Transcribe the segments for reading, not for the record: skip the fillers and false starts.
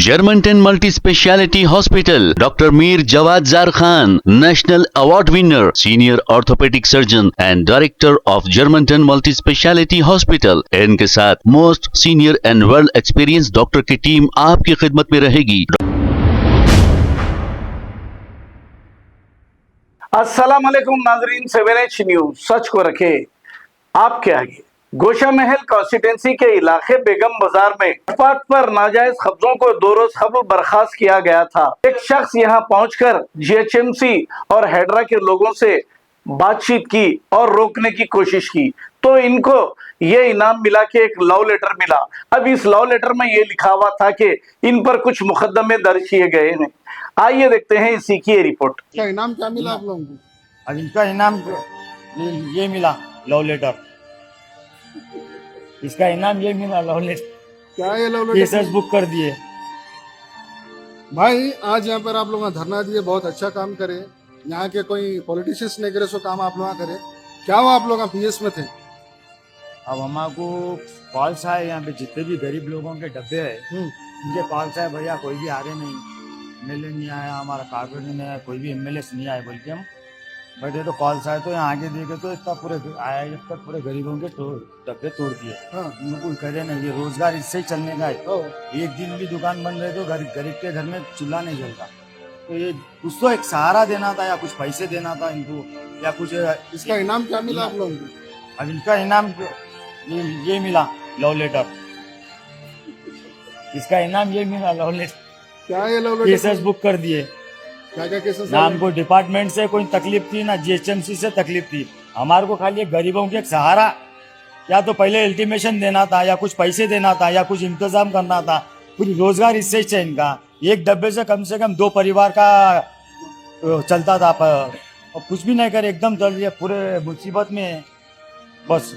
Germanton multi speciality hospital, doctor Mir Jawad Jar Khan, national award winner, senior orthopaedic surgeon and director of Germanton multi speciality hospital. इनके साथ most senior and well experience doctor की team आपकी खिदमत में रहेगी। अस्सलाम वालेकुम नाजरीन, 7H न्यूज सच को रखे आपके आगे। गोशा महल कॉन्स्टिट्यूंसी के इलाके बेगम बाजार में फुटपाथ पर नाजायज कब्जों को 2 रोज कबल बर्खास्त किया गया था। एक शख्स यहां पहुंचकर GHMC और हेड्रा के लोगों से बातचीत की और रोकने की कोशिश की, तो इनको ये इनाम मिला कि एक लव लेटर मिला। अब इस लव लेटर में ये लिखा हुआ था कि इन पर कुछ मुकदमे दर्ज किए गए हैं। आइए देखते हैं इसी की रिपोर्ट। क्या इनाम क्या मिला आप लोगों को? अब इनका इनाम ये मिला, लव लेटर। इसका इनाम ये मिला, लव लेटर। क्या ये लव केसेस लेटर? बुक कर दिए। भाई आज यहाँ पर आप लोग धरना दिए, बहुत अच्छा काम करे। यहाँ के कोई पॉलिटिशियंस नहीं करे सो काम आप लोग करे। क्या हुआ, आप लोग PS में थे? अब हमारे कॉल्स आए, यहाँ पे जितने भी गरीब लोगों के डब्बे है उनके कॉल्स आए, भैया कोई भी आ रहे नहीं, MLA नहीं आया, हमारा कारपोरेटर नहीं आया, कोई भी MLA नहीं आए बोल के हम बैठे। तो कॉल्स आए तो यहाँ आगे देखे तो इतना पूरे आया, जब तक पूरे गरीबों के डब्बे तोड़ दिए। हाँ। उनको करे नहीं, ये रोजगार इससे ही चलने का है। एक दिन भी दुकान बंद रहे तो गरीब के घर में चूल्हा नहीं जलता। तो ये कुछ तो एक सहारा देना था, या कुछ पैसे देना था इनको, या कुछ। इसका इनाम क्या मिला आप लोगों को? अब इनका इनाम ये मिला, लव लेटर। इसका इनाम ये मिला, लव लेटर। क्या ये लव केसेस लेटर? बुक कर दिए। क्या क्या केसेस? ना हमको डिपार्टमेंट से कोई तकलीफ थी, ना GHMC से तकलीफ थी। हमारे को खाली एक गरीबों के एक सहारा, या तो पहले अल्टीमेशन देना था, या कुछ पैसे देना था, या कुछ इंतजाम करना था, कुछ रोजगार इससे ही इनका। एक डब्बे से कम 2 परिवार का चलता था, पर कुछ भी नहीं करे, एकदम चल रही है, पूरे मुसीबत में बस।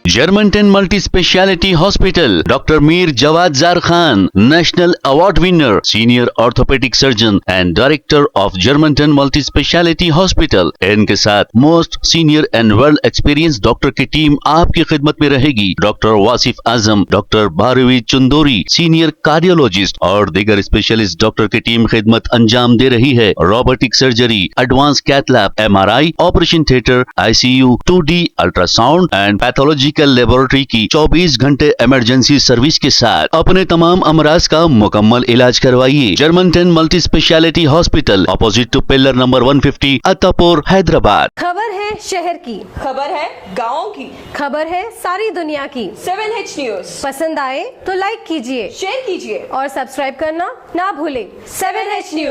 जर्मनटन multi speciality hospital, doctor Mir Jawad Jar Khan, national award winner, senior orthopaedic surgeon and director of Germanton multi speciality hospital. इनके साथ most senior and well experience doctor की टीम आपकी खिदमत में रहेगी। Doctor Wasif Azam, doctor Bharvi Chandori, senior cardiologist और दीगर स्पेशलिस्ट डॉक्टर की टीम खिदमत अंजाम दे रही है। Robotic surgery, advance cath lab, MRI, operation theatre, ICU, 2D ultrasound and pathology laboratory की 24 घंटे इमरजेंसी सर्विस के साथ अपने तमाम अमराज का मुकम्मल इलाज करवाइए। Germanton multi speciality hospital, opposite to pillar number 150, Attapur, Hyderabad. खबर है शहर की, खबर है गाँव की, खबर है सारी दुनिया की। 7H न्यूज पसंद आए तो लाइक कीजिए, शेयर कीजिए और सब्सक्राइब करना ना भूलें। 7H news.